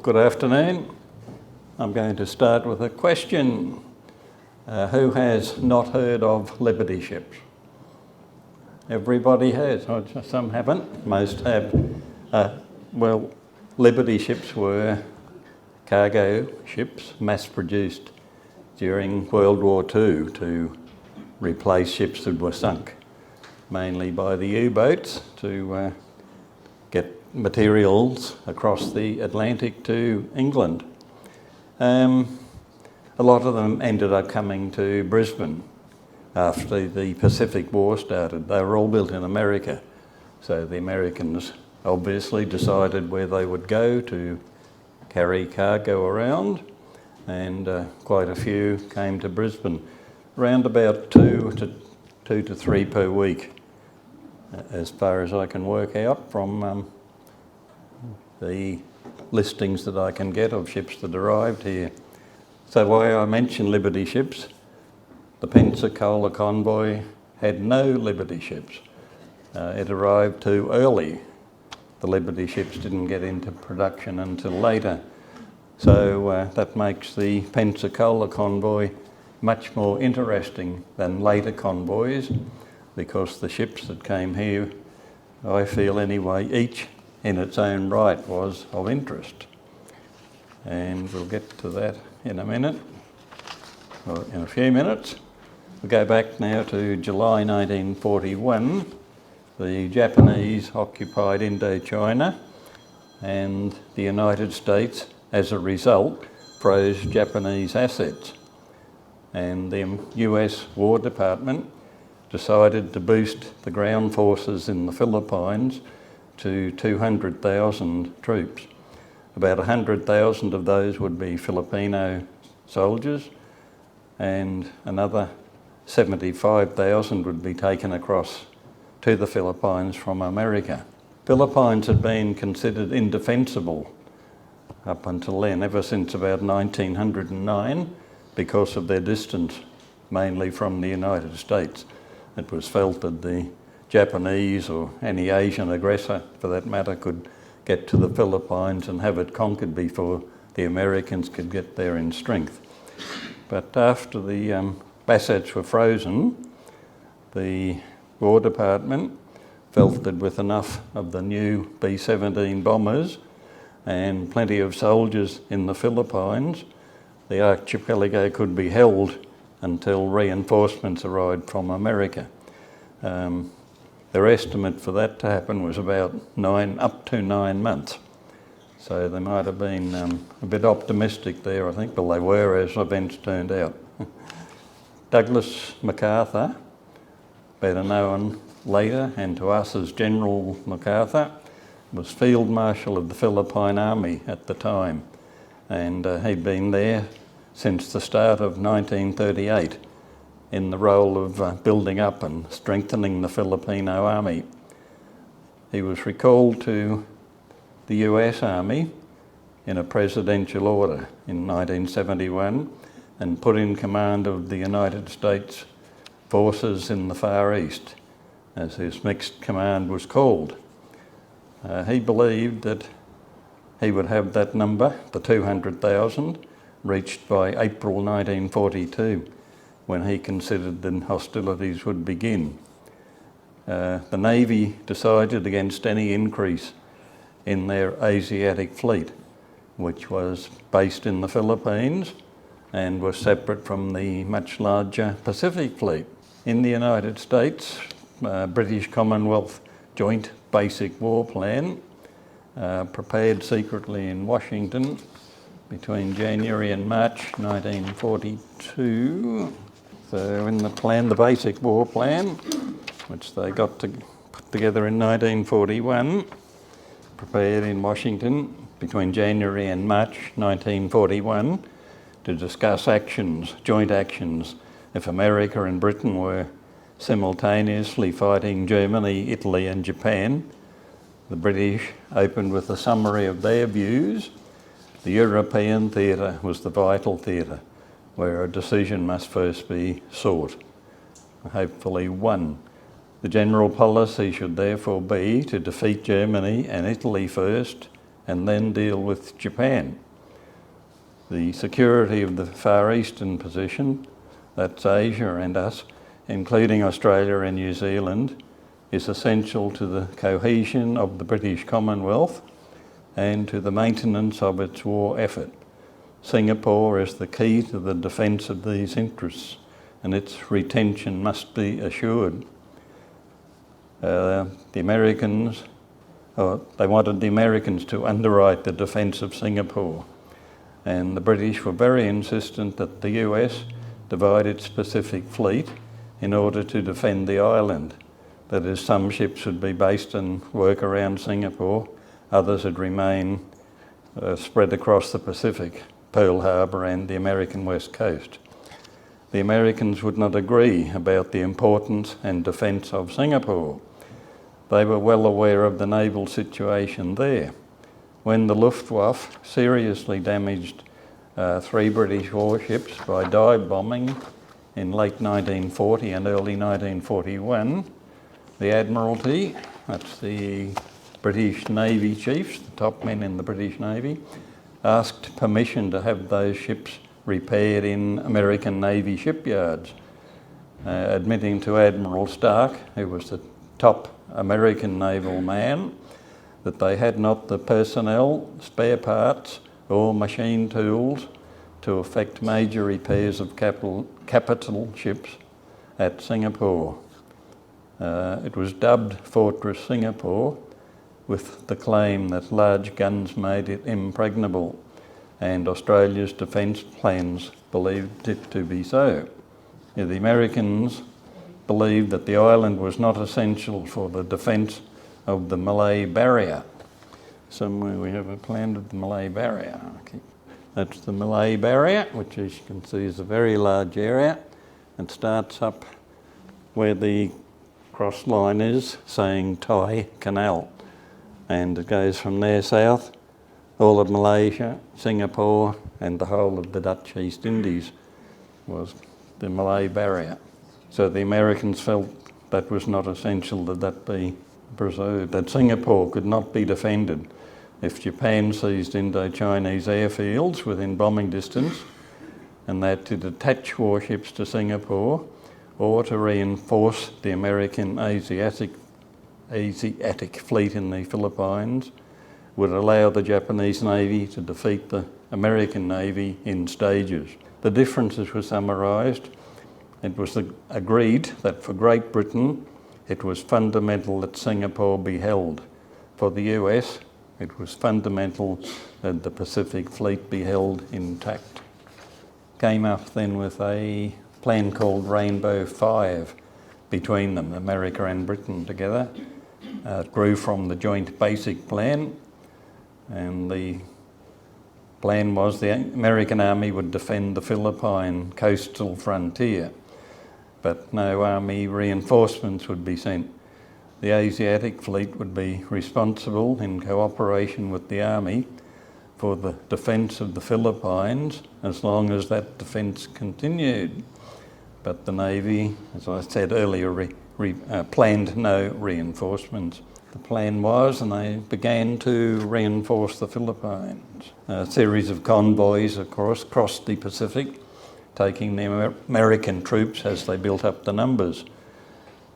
Good afternoon. I'm going to start with a question. Who has not heard of Liberty ships? Everybody has. Some haven't. Most have. Liberty ships were cargo ships mass-produced during World War II to replace ships that were sunk, mainly by the U-boats to get materials across the Atlantic to England. A lot of them ended up coming to Brisbane after the Pacific War started. They were all built in America, so the Americans obviously decided where they would go to carry cargo around, and quite a few came to Brisbane, around about two to three per week, as far as I can work out from the listings that I can get of ships that arrived here. So why I mention Liberty ships, the Pensacola Convoy had no Liberty ships. It arrived too early. The Liberty ships didn't get into production until later. So that makes the Pensacola Convoy much more interesting than later convoys, because the ships that came here, I feel anyway, each in its own right was of interest. And we'll get to that in a minute, or in a few minutes. We'll go back now to July 1941. The Japanese occupied Indochina, and the United States, as a result, froze Japanese assets. And the US War Department decided to boost the ground forces in the Philippines to 200,000 troops. About 100,000 of those would be Filipino soldiers, and another 75,000 would be taken across to the Philippines from America. Philippines had been considered indefensible up until then, ever since about 1909, because of their distance, mainly from the United States. It was felt that the Japanese or any Asian aggressor, for that matter, could get to the Philippines and have it conquered before the Americans could get there in strength. But after the assets were frozen, the War Department felt that with enough of the new B-17 bombers and plenty of soldiers in the Philippines, the archipelago could be held until reinforcements arrived from America. Their estimate for that to happen was about up to 9 months. So they might have been a bit optimistic there, I think, but they were, as events turned out. Douglas MacArthur, better known later and to us as General MacArthur, was Field Marshal of the Philippine Army at the time, and he'd been there since the start of 1938 in the role of building up and strengthening the Filipino army. He was recalled to the US Army in a presidential order in 1971 and put in command of the United States forces in the Far East, as his mixed command was called. He believed that he would have that number, the 200,000, reached by April 1942, when he considered the hostilities would begin. The Navy decided against any increase in their Asiatic fleet, which was based in the Philippines and was separate from the much larger Pacific fleet. In the United States, British Commonwealth Joint Basic War Plan, prepared secretly in Washington between January and March 1942. So in the plan, the Basic War Plan, which they got to put together in 1941, prepared in Washington between January and March 1941 to discuss actions, joint actions, if America and Britain were simultaneously fighting Germany, Italy and Japan. The British opened with a summary of their views. The European theatre was the vital theatre, where a decision must first be sought, hopefully won. The general policy should therefore be to defeat Germany and Italy first, and then deal with Japan. The security of the Far Eastern position, that's Asia and us, including Australia and New Zealand, is essential to the cohesion of the British Commonwealth and to the maintenance of its war effort. Singapore is the key to the defence of these interests, and its retention must be assured. They wanted the Americans to underwrite the defence of Singapore, and the British were very insistent that the US divide its Pacific Fleet in order to defend the island. That is, some ships would be based and work around Singapore, others would remain spread across the Pacific, Pearl Harbor and the American West Coast. The Americans would not agree about the importance and defence of Singapore. They were well aware of the naval situation there. When the Luftwaffe seriously damaged 3 British warships by dive bombing in late 1940 and early 1941, the Admiralty, that's the British Navy chiefs, the top men in the British Navy, asked permission to have those ships repaired in American Navy shipyards, admitting to Admiral Stark, who was the top American naval man, that they had not the personnel, spare parts or machine tools to effect major repairs of capital ships at Singapore. It was dubbed Fortress Singapore, with the claim that large guns made it impregnable, and Australia's defence plans believed it to be so. The Americans believed that the island was not essential for the defence of the Malay Barrier. Somewhere we have a plan of the Malay Barrier. Okay. That's the Malay Barrier, which, as you can see, is a very large area, and starts up where the cross line is, saying Thai Canal, and it goes from there south, all of Malaysia, Singapore and the whole of the Dutch East Indies was the Malay Barrier. So the Americans felt that was not essential that be preserved, that Singapore could not be defended if Japan seized Indo-Chinese airfields within bombing distance, and that to detach warships to Singapore or to reinforce the American Asiatic fleet in the Philippines would allow the Japanese Navy to defeat the American Navy in stages. The differences were summarised. It was agreed that for Great Britain it was fundamental that Singapore be held. For the US it was fundamental that the Pacific Fleet be held intact. Came up then with a plan called Rainbow 5 between them, America and Britain together. It grew from the Joint Basic Plan, and the plan was the American Army would defend the Philippine coastal frontier, but no army reinforcements would be sent. The Asiatic fleet would be responsible, in cooperation with the army, for the defence of the Philippines as long as that defence continued. But the Navy, as I said earlier, planned no reinforcements. The plan was, and they began to reinforce the Philippines. A series of convoys, of course, crossed the Pacific, taking the American troops as they built up the numbers.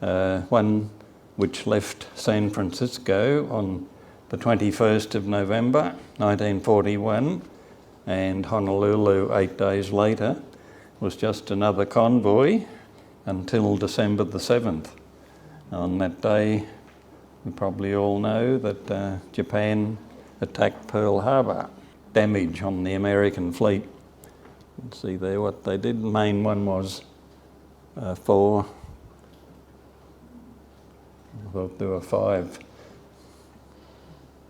One which left San Francisco on the 21st of November 1941, and Honolulu 8 days later, was just another convoy until December the 7th. On that day, we probably all know that Japan attacked Pearl Harbor, damage on the American fleet. You can see there what they did. The main one was I thought there were 5,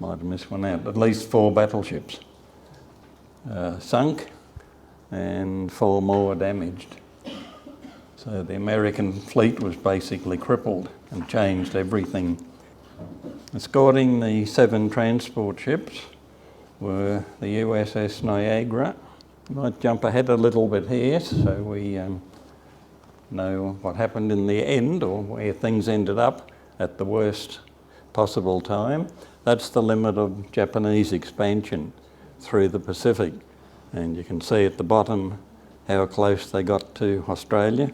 might have missed one out, at least 4 battleships sunk and 4 more damaged. So the American fleet was basically crippled and changed everything. Escorting the 7 transport ships were the USS Niagara. I might jump ahead a little bit here so we know what happened in the end, or where things ended up at the worst possible time. That's the limit of Japanese expansion through the Pacific. And you can see at the bottom how close they got to Australia.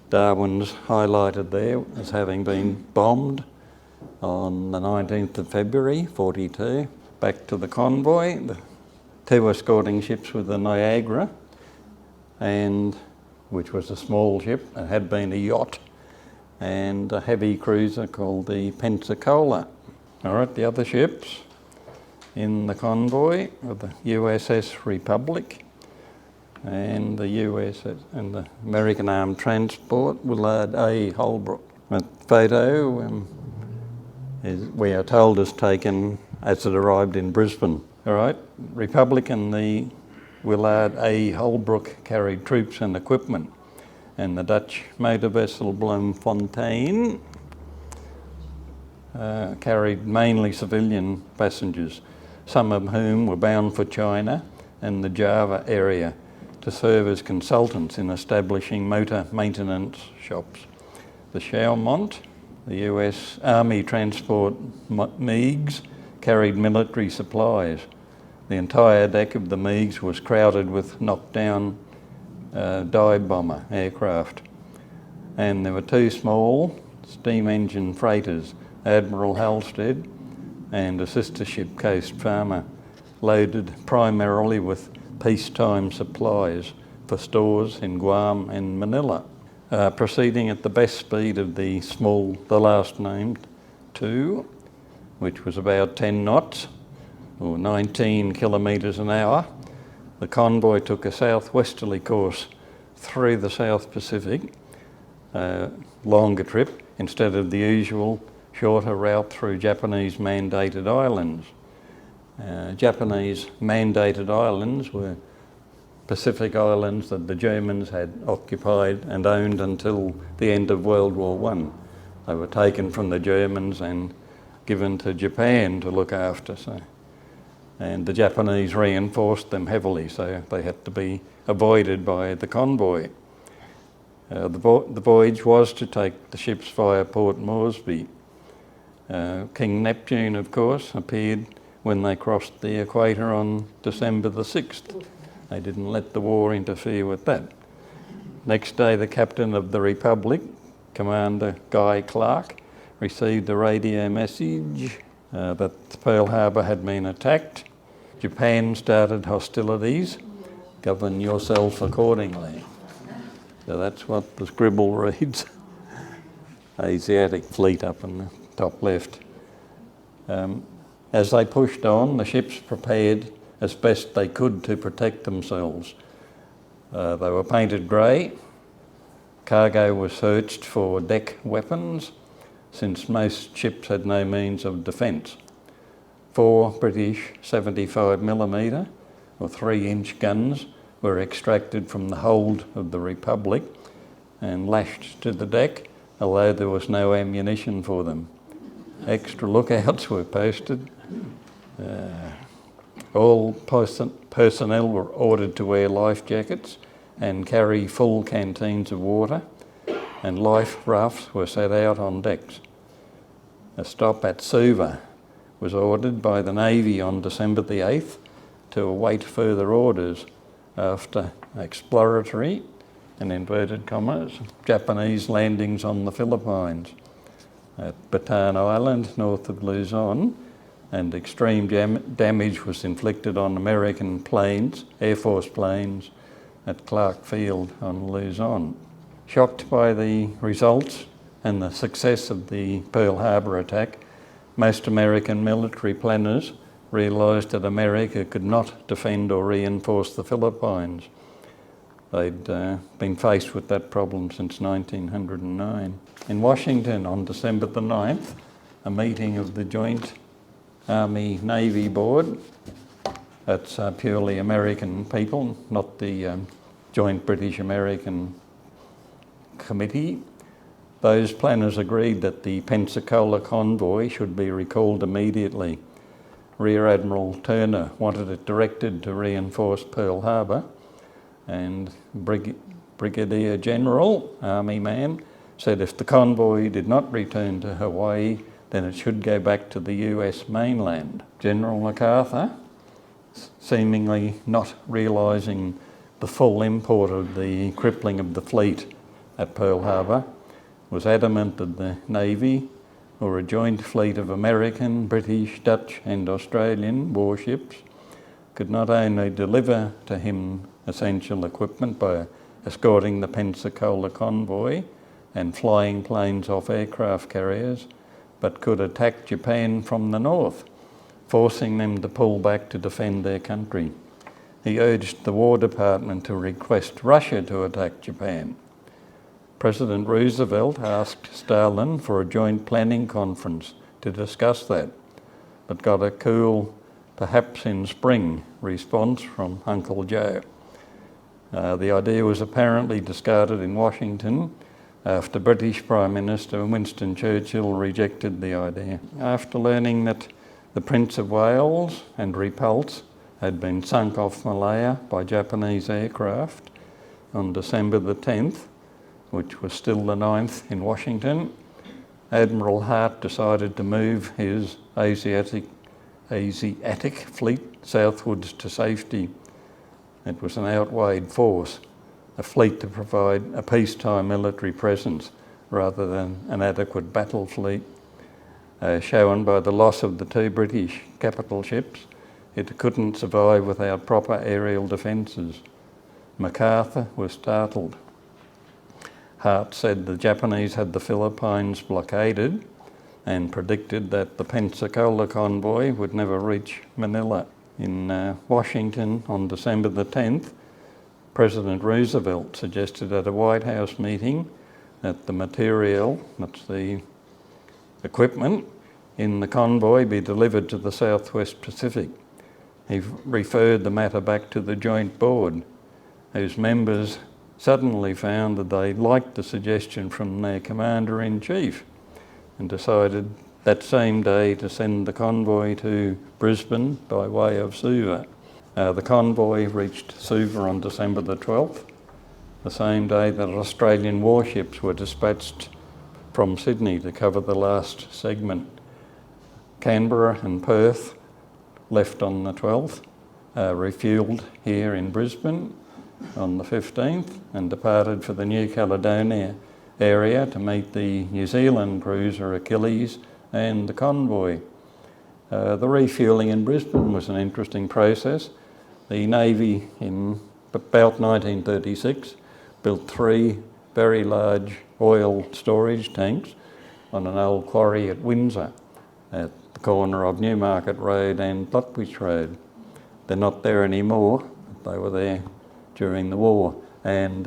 Darwin's highlighted there as having been bombed on the 19th of February, 42. Back to the convoy, the two escorting ships were the Niagara, and which was a small ship, it had been a yacht, and a heavy cruiser called the Pensacola. All right, the other ships in the convoy were the USS Republic and the USS and the American Armed Transport Willard A. Holbrook. The photo we are told is taken as it arrived in Brisbane. All right, Republic and the Willard A. Holbrook carried troops and equipment, and the Dutch motor vessel Bloemfontein carried mainly civilian passengers, some of whom were bound for China and the Java area to serve as consultants in establishing motor maintenance shops. The Chaumont, the US Army Transport Meigs, carried military supplies. The entire deck of the Meigs was crowded with knocked-down dive bomber aircraft. And there were two small steam engine freighters, Admiral Halstead and a sister ship Coast Farmer, loaded primarily with peacetime supplies for stores in Guam and Manila, proceeding at the best speed of the last named two, which was about 10 knots or 19 kilometres an hour. The convoy took a southwesterly course through the South Pacific, longer trip, instead of the usual shorter route through Japanese mandated islands. Japanese mandated islands were Pacific islands that the Germans had occupied and owned until the end of World War I. They were taken from the Germans and given to Japan to look after. And the Japanese reinforced them heavily, so they had to be avoided by the convoy. The voyage was to take the ships via Port Moresby. King Neptune, of course, appeared when they crossed the equator on December the 6th. They didn't let the war interfere with that. Next day, the captain of the Republic, Commander Guy Clark, received a radio message that Pearl Harbor had been attacked. Japan started hostilities. Govern yourself accordingly. So that's what the scribble reads. Asiatic fleet up in the top left. As they pushed on, the ships prepared as best they could to protect themselves. They were painted grey. Cargo was searched for deck weapons, since most ships had no means of defence. 4 British 75mm or 3-inch guns were extracted from the hold of the Republic and lashed to the deck, although there was no ammunition for them. Extra lookouts were posted. All personnel were ordered to wear life jackets and carry full canteens of water, and life rafts were set out on decks. A stop at Suva was ordered by the Navy on December the 8th to await further orders after exploratory, in inverted commas, Japanese landings on the Philippines. At Bataan Island, north of Luzon, and extreme damage was inflicted on American planes, Air Force planes, at Clark Field on Luzon. Shocked by the results and the success of the Pearl Harbor attack, most American military planners realised that America could not defend or reinforce the Philippines. They'd been faced with that problem since 1909. In Washington on December the 9th, a meeting of the Joint Army-Navy Board, that's purely American people, not the Joint British-American Committee. Those planners agreed that the Pensacola convoy should be recalled immediately. Rear Admiral Turner wanted it directed to reinforce Pearl Harbor, and Brigadier General, Army man, said if the convoy did not return to Hawaii, then it should go back to the US mainland. General MacArthur, seemingly not realising the full import of the crippling of the fleet at Pearl Harbor, was adamant that the Navy, or a joint fleet of American, British, Dutch and Australian warships, could not only deliver to him essential equipment by escorting the Pensacola convoy and flying planes off aircraft carriers, but could attack Japan from the north, forcing them to pull back to defend their country. He urged the War Department to request Russia to attack Japan. President Roosevelt asked Stalin for a joint planning conference to discuss that, but got a cool, perhaps in spring, response from Uncle Joe. The idea was apparently discarded in Washington after British Prime Minister Winston Churchill rejected the idea. After learning that the Prince of Wales and Repulse had been sunk off Malaya by Japanese aircraft on December the 10th, which was still the 9th in Washington, Admiral Hart decided to move his Asiatic fleet southwards to safety. It was an outweighed force, a fleet to provide a peacetime military presence rather than an adequate battle fleet. Shown by the loss of the 2 British capital ships, it couldn't survive without proper aerial defences. MacArthur was startled. Hart said the Japanese had the Philippines blockaded and predicted that the Pensacola convoy would never reach Manila. In Washington on December the 10th, President Roosevelt suggested at a White House meeting that the material, that's the equipment, in the convoy be delivered to the Southwest Pacific. He referred the matter back to the Joint Board, whose members suddenly found that they liked the suggestion from their Commander-in-Chief and decided that same day to send the convoy to Brisbane by way of Suva. The convoy reached Suva on December the 12th, the same day that Australian warships were dispatched from Sydney to cover the last segment. Canberra and Perth left on the 12th, refuelled here in Brisbane on the 15th and departed for the New Caledonia area to meet the New Zealand cruiser Achilles and the convoy. The refuelling in Brisbane was an interesting process. The Navy in about 1936 built 3 very large oil storage tanks on an old quarry at Windsor at the corner of Newmarket Road and Lutwyche Road. They're not there anymore, but they were there during the war, and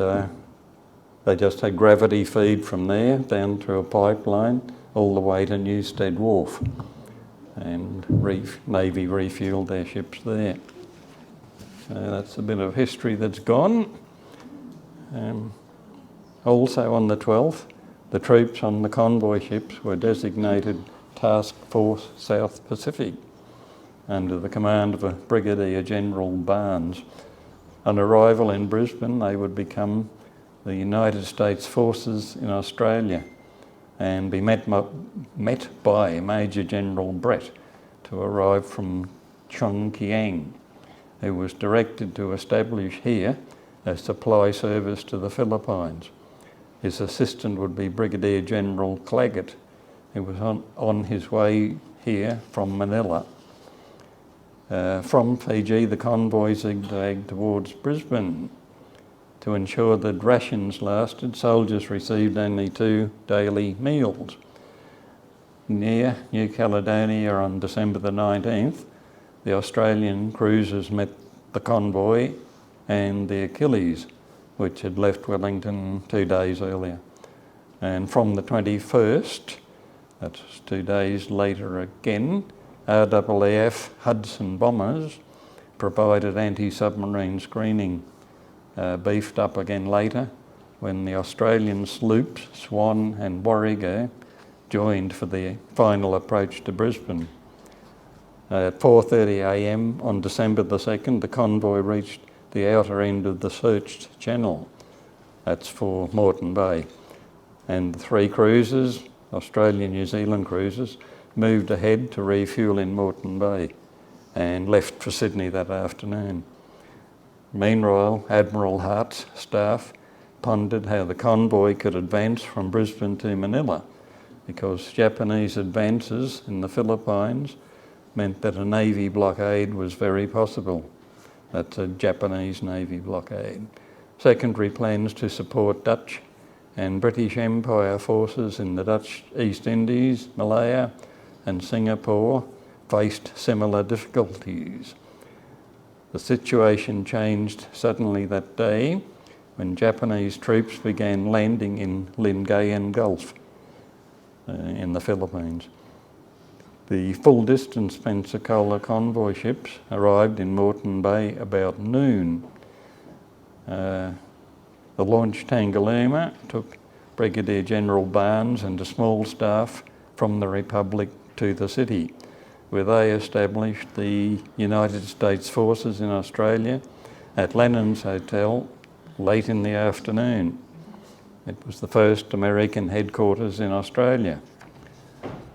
they just had gravity feed from there down through a pipeline all the way to Newstead Wharf, and Navy refuelled their ships there. So that's a bit of history that's gone. Also on the 12th, the troops on the convoy ships were designated Task Force South Pacific under the command of a Brigadier General Barnes. On arrival in Brisbane, they would become the United States Forces in Australia and be met by Major General Brett, to arrive from Chongqing, who was directed to establish here a supply service to the Philippines. His assistant would be Brigadier General Claggett, who was on his way here from Manila. From Fiji, the convoy zigzagged towards Brisbane. To ensure that rations lasted, soldiers received only 2 daily meals. Near New Caledonia on December the 19th, the Australian cruisers met the convoy and the Achilles, which had left Wellington 2 days earlier. And from the 21st, that's 2 days later again, RAAF Hudson bombers provided anti-submarine screening, beefed up again later when the Australian sloops Swan and Warrego joined for the final approach to Brisbane. At 4:30 a.m. on December the 2nd, the convoy reached the outer end of the searched channel. That's for Moreton Bay. And the 3 cruisers, Australian New Zealand cruisers, moved ahead to refuel in Moreton Bay and left for Sydney that afternoon. Meanwhile, Admiral Hart's staff pondered how the convoy could advance from Brisbane to Manila, because Japanese advances in the Philippines meant that a Navy blockade was very possible. That's a Japanese Navy blockade. Secondary plans to support Dutch and British Empire forces in the Dutch East Indies, Malaya and Singapore faced similar difficulties. The situation changed suddenly that day when Japanese troops began landing in Lingayen Gulf in the Philippines. The full-distance Pensacola convoy ships arrived in Moreton Bay about noon. The launch Tangalooma took Brigadier General Barnes and a small staff from the Republic to the city, where they established the United States forces in Australia at Lennon's Hotel late in the afternoon. It was the first American headquarters in Australia.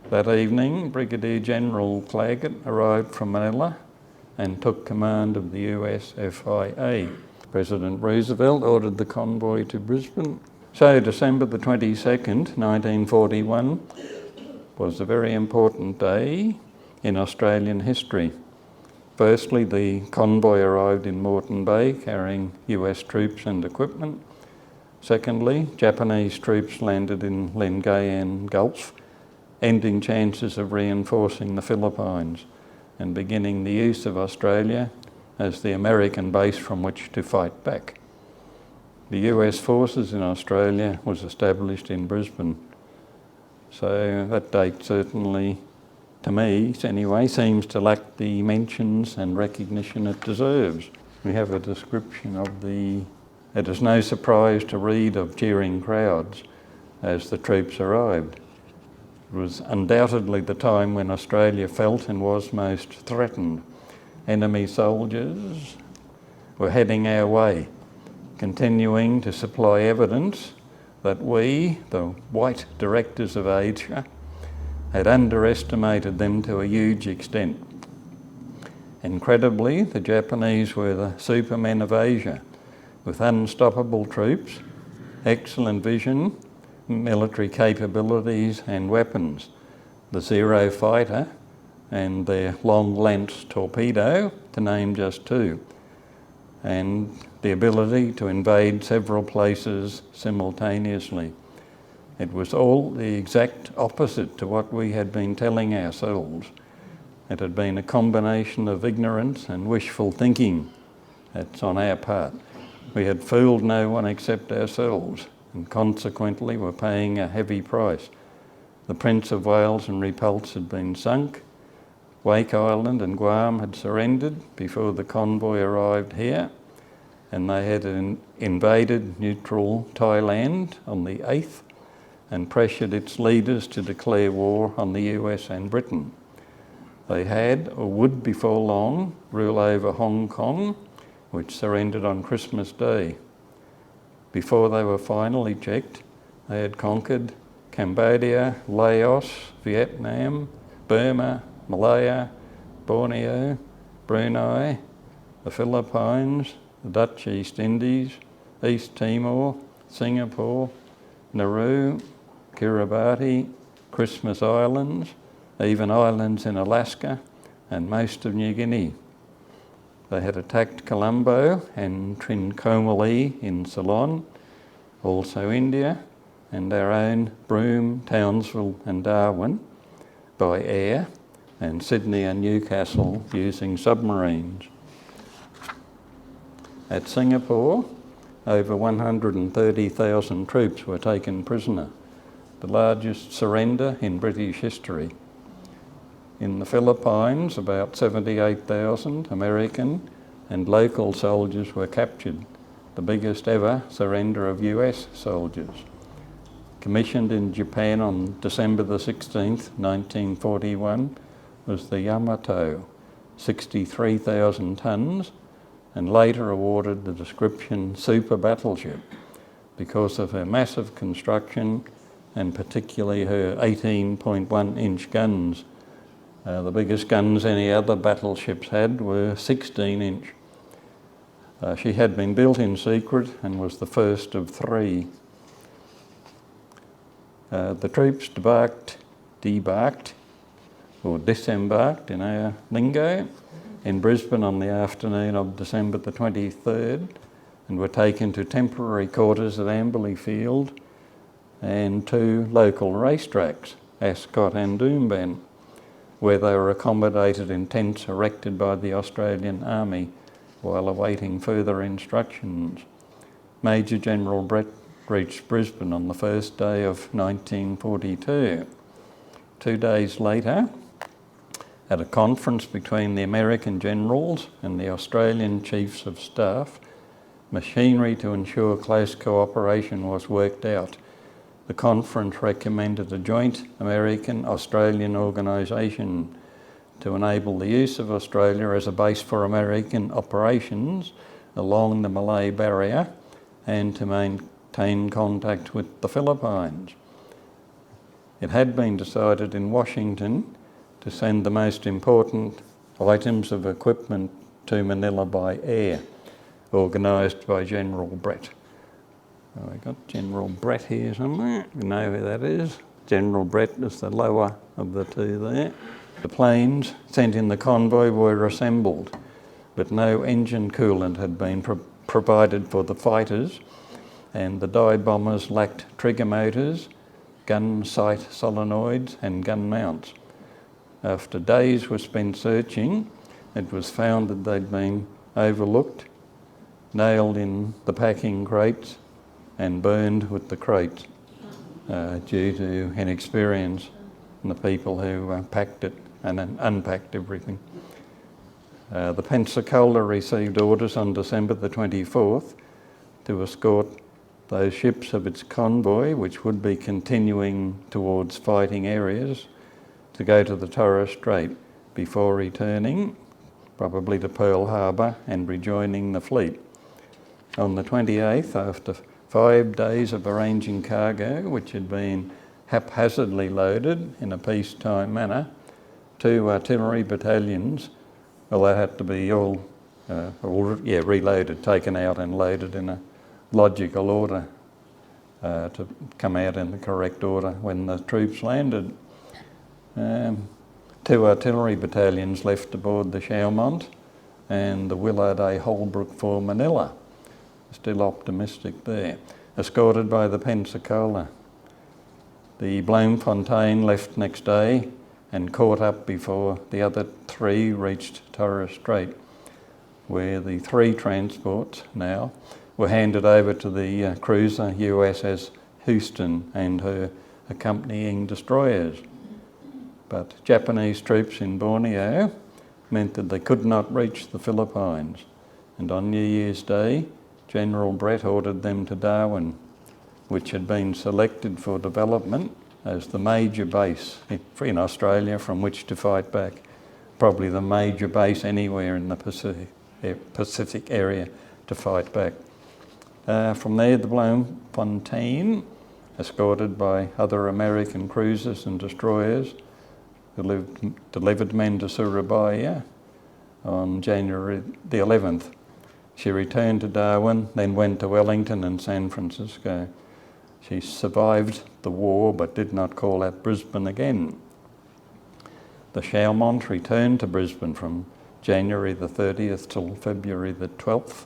That evening, Brigadier General Claggett arrived from Manila and took command of the USFIA. President Roosevelt ordered the convoy to Brisbane. So December the 22nd, 1941 was a very important day in Australian history. Firstly, the convoy arrived in Moreton Bay carrying US troops and equipment. Secondly, Japanese troops landed in Lingayen Gulf, ending chances of reinforcing the Philippines and beginning the use of Australia as the American base from which to fight back. The US forces in Australia was established in Brisbane. So that date certainly, to me anyway, seems to lack the mentions and recognition it deserves. We have a description of it is no surprise to read of cheering crowds as the troops arrived. It was undoubtedly the time when Australia felt and was most threatened. Enemy soldiers were heading our way, continuing to supply evidence that we, the white directors of Asia, had underestimated them to a huge extent. Incredibly, the Japanese were the supermen of Asia, with unstoppable troops, excellent vision, military capabilities and weapons. The Zero fighter and their long lance torpedo, to name just two, and the ability to invade several places simultaneously. It was all the exact opposite to what we had been telling ourselves. It had been a combination of ignorance and wishful thinking. That's on our part. We had fooled no one except ourselves, and consequently were paying a heavy price. The Prince of Wales and Repulse had been sunk. Wake Island and Guam had surrendered before the convoy arrived here, and they had invaded neutral Thailand on the 8th and pressured its leaders to declare war on the US and Britain. They had, or would before long, rule over Hong Kong, which surrendered on Christmas Day. Before they were finally checked, they had conquered Cambodia, Laos, Vietnam, Burma, Malaya, Borneo, Brunei, the Philippines, the Dutch East Indies, East Timor, Singapore, Nauru, Kiribati, Christmas Islands, even islands in Alaska, and most of New Guinea. They had attacked Colombo and Trincomalee in Ceylon, also India, and our own Broome, Townsville and Darwin by air, and Sydney and Newcastle using submarines. At Singapore, over 130,000 troops were taken prisoner, the largest surrender in British history. In the Philippines, about 78,000 American and local soldiers were captured, the biggest ever surrender of US soldiers. Commissioned in Japan on December the 16th, 1941, was the Yamato, 63,000 tonnes, and later awarded the description super battleship because of her massive construction and particularly her 18.1-inch guns. The biggest guns any other battleships had were 16-inch. She had been built in secret and was the first of 3. The troops disembarked in our lingo in Brisbane on the afternoon of December the 23rd and were taken to temporary quarters at Amberley Field and 2 local racetracks, Ascot and Doomben, where they were accommodated in tents erected by the Australian Army while awaiting further instructions. Major General Brett reached Brisbane on the first day of 1942. 2 days later, at a conference between the American generals and the Australian chiefs of staff, machinery to ensure close cooperation was worked out. The conference recommended a joint American-Australian organisation to enable the use of Australia as a base for American operations along the Malay Barrier and to maintain contact with the Philippines. It had been decided in Washington to send the most important items of equipment to Manila by air, organised by General Brett. Oh, I got General Brett here somewhere. You know who that is. General Brett is the lower of the 2 there. The planes sent in the convoy were assembled, but no engine coolant had been provided for the fighters, and the dive bombers lacked trigger motors, gun sight solenoids and gun mounts. After days were spent searching, it was found that they'd been overlooked, nailed in the packing crates and burned with the crates due to inexperience in the people who packed it and unpacked everything. The Pensacola received orders on December the 24th to escort those ships of its convoy, which would be continuing towards fighting areas, to go to the Torres Strait before returning, probably to Pearl Harbor, and rejoining the fleet. On the 28th, after 5 days of arranging cargo, which had been haphazardly loaded in a peacetime manner, 2 artillery battalions, well, they had to be all reloaded, taken out and loaded in a logical order to come out in the correct order when the troops landed. 2 artillery battalions left aboard the Chaumont and the Willard A. Holbrook for Manila. Still optimistic there. Escorted by the Pensacola. The Bloemfontein left next day and caught up before the other 3 reached Torres Strait, where the 3 transports now were handed over to the cruiser USS Houston and her accompanying destroyers. But Japanese troops in Borneo meant that they could not reach the Philippines, and on New Year's Day, General Brett ordered them to Darwin, which had been selected for development as the major base in Australia from which to fight back, probably the major base anywhere in the Pacific area to fight back. From there, the Bloemfontein, escorted by other American cruisers and destroyers, delivered men to Surabaya on January the 11th. She returned to Darwin, then went to Wellington and San Francisco. She survived the war but did not call at Brisbane again. The Chaumont returned to Brisbane from January the 30th till February the 12th,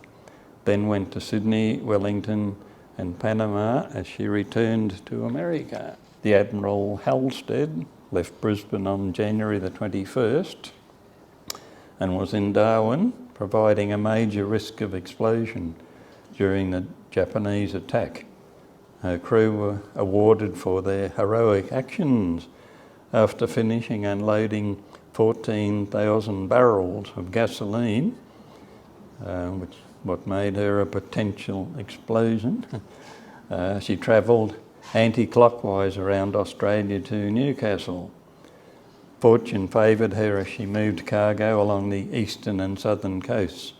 then went to Sydney, Wellington and Panama as she returned to America. The Admiral Halstead left Brisbane on January the 21st and was in Darwin, providing a major risk of explosion during the Japanese attack. Her crew were awarded for their heroic actions after finishing unloading 14,000 barrels of gasoline, what made her a potential explosion. She travelled anti-clockwise around Australia to Newcastle. Fortune favoured her as she moved cargo along the eastern and southern coasts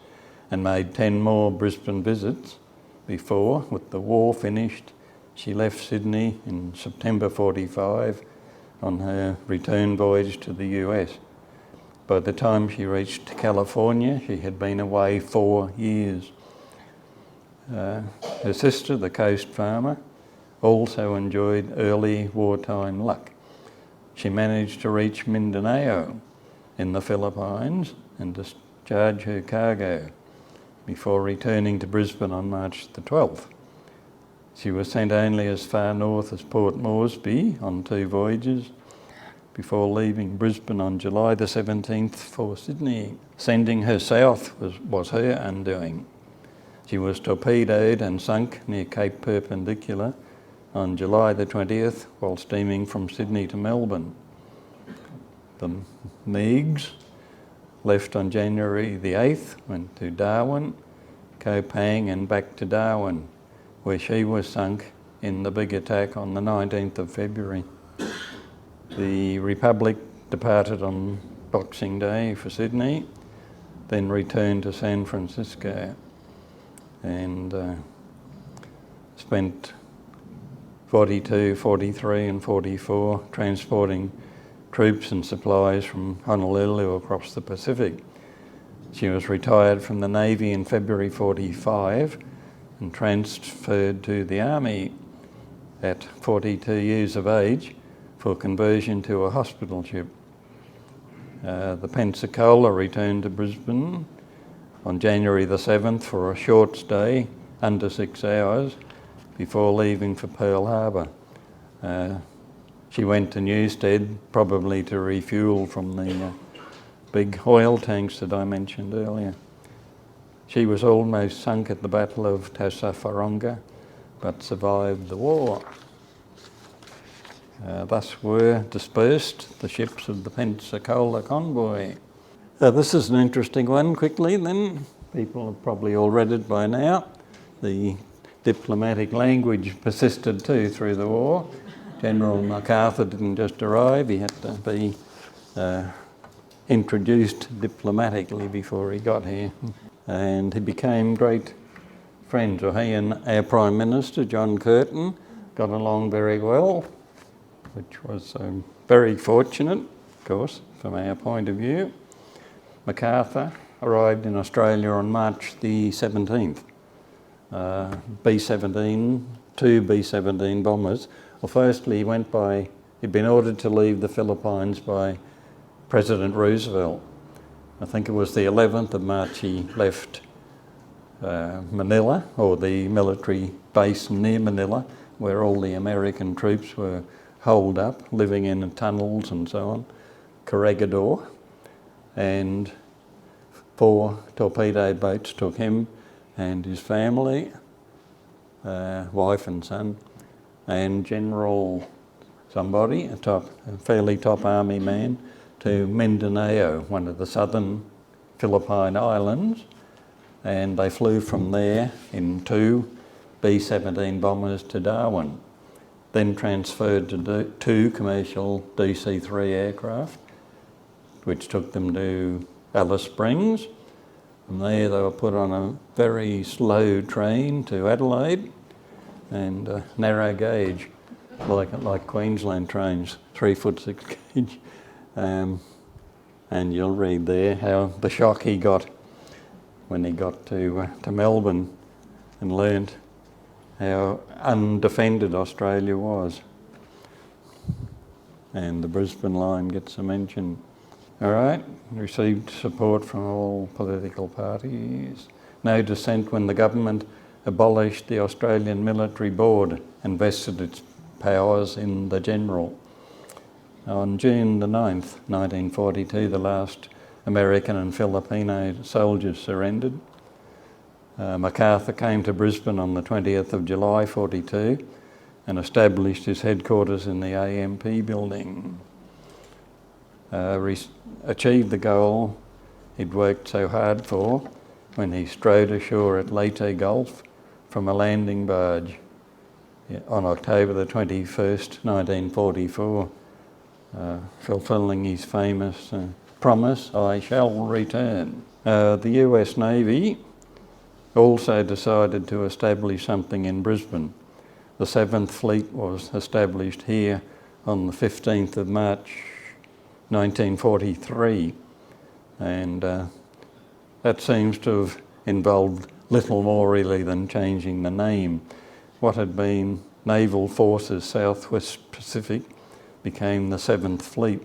and made 10 more Brisbane visits before, with the war finished, She left Sydney in September 45 on her return voyage to the US. By the time she reached California, she had been away 4 years. Her sister, the coast farmer, also enjoyed early wartime luck. She managed to reach Mindanao in the Philippines and discharge her cargo before returning to Brisbane on March the 12th. She was sent only as far north as Port Moresby on 2 voyages before leaving Brisbane on July the 17th for Sydney. Sending her south was her undoing. She was torpedoed and sunk near Cape Perpendicular on July the 20th while steaming from Sydney to Melbourne. The Meigs left on January the 8th, went to Darwin, Kopang and back to Darwin, where she was sunk in the big attack on the 19th of February. The Republic departed on Boxing Day for Sydney, then returned to San Francisco and spent 42, 43 and 44 transporting troops and supplies from Honolulu across the Pacific. She was retired from the Navy in February 45 and transferred to the Army at 42 years of age for conversion to a hospital ship. The Pensacola returned to Brisbane on January the 7th for a short stay, under 6 hours, before leaving for Pearl Harbor. She went to Newstead, probably to refuel from the big oil tanks that I mentioned earlier. She was almost sunk at the Battle of Tassafaronga, but survived the war. Thus were dispersed the ships of the Pensacola Convoy. This is an interesting one, quickly then. People have probably all read it by now. The diplomatic language persisted too through the war. General MacArthur didn't just arrive, he had to be introduced diplomatically before he got here. And he became great friends. He and our Prime Minister, John Curtin, got along very well, which was very fortunate, of course, from our point of view. MacArthur arrived in Australia on March the 17th. B-17, 2 B-17 bombers. Well, firstly, he'd been ordered to leave the Philippines by President Roosevelt. I think it was the 11th of March he left Manila, or the military base near Manila, where all the American troops were holed up, living in tunnels and so on, Corregidor. And 4 torpedo boats took him and his family, wife and son, and General somebody, a fairly top army man, to Mindanao, one of the southern Philippine islands, and they flew from there in 2 B-17 bombers to Darwin, then transferred to 2 commercial DC-3 aircraft, which took them to Alice Springs. From there they were put on a very slow train to Adelaide, and narrow gauge, like Queensland trains, 3 foot 6 gauge. And you'll read there how the shock he got when he got to Melbourne and learnt how undefended Australia was. And the Brisbane line gets a mention. All right, received support from all political parties. No dissent when the government abolished the Australian Military Board and vested its powers in the General. On June the 9th, 1942, the last American and Filipino soldiers surrendered. MacArthur came to Brisbane on the 20th of July 42 and established his headquarters in the AMP building. Achieved the goal he'd worked so hard for when he strode ashore at Leyte Gulf from a landing barge on October the 21st, 1944, fulfilling his famous promise, "I shall return." The US Navy also decided to establish something in Brisbane. the 7th Fleet was established here on the 15th of March 1943, and that seems to have involved little more really than changing the name. What had been Naval Forces Southwest Pacific became the 7th Fleet,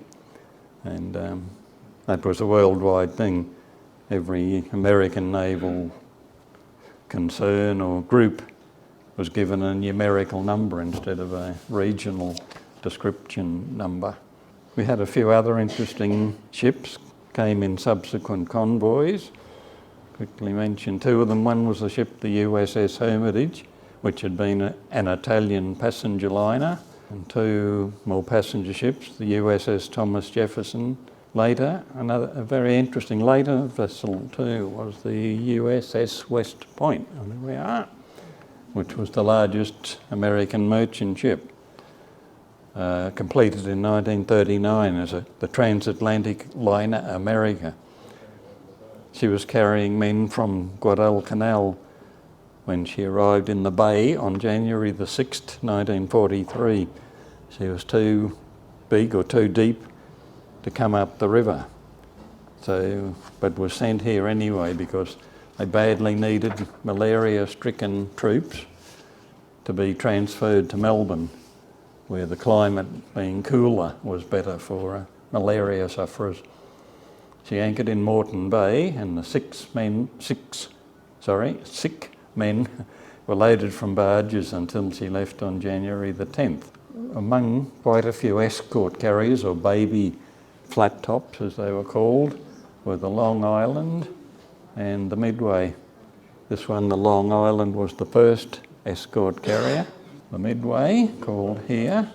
and that was a worldwide thing. Every American naval concern or group was given a numerical number instead of a regional description number. We had a few other interesting ships, came in subsequent convoys. Quickly mention two of them. One was the ship, the USS Hermitage, which had been an Italian passenger liner, and two more passenger ships, the USS Thomas Jefferson. Later, a very interesting later vessel too was the USS West Point, and there we are, which was the largest American merchant ship, completed in 1939 as the transatlantic liner America. She was carrying men from Guadalcanal when she arrived in the bay on January the 6th, 1943. She was too big or too deep to come up the river, but was sent here anyway because they badly needed malaria-stricken troops to be transferred to Melbourne, where the climate, being cooler, was better for malaria sufferers. She anchored in Moreton Bay, and the sick men were loaded from barges until she left on January the 10th. Among quite a few escort carriers, or baby flat tops as they were called, were the Long Island and the Midway. This one, the Long Island, was the first escort carrier. The Midway, called here,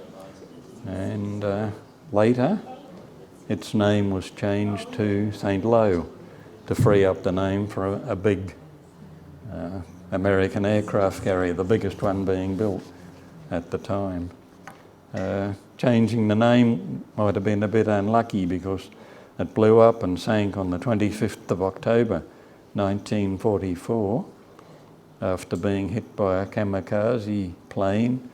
and later its name was changed to St. Lo to free up the name for a big American aircraft carrier, the biggest one being built at the time. Changing the name might have been a bit unlucky because it blew up and sank on the 25th of October 1944 after being hit by a kamikaze plane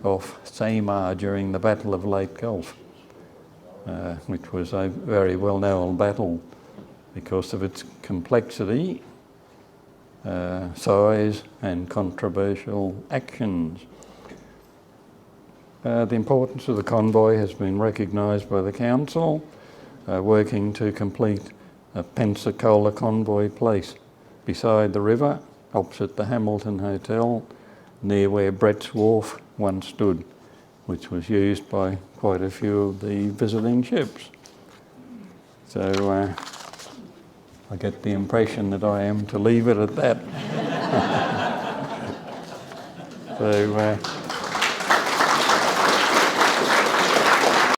off Samar during the Battle of Leyte Gulf, which was a very well-known battle because of its complexity, size and controversial actions. The importance of the convoy has been recognised by the Council, working to complete a Pensacola Convoy Place beside the river, opposite the Hamilton Hotel, near where Brett's Wharf once stood, which was used by quite a few of the visiting ships. So I get the impression that I am to leave it at that. So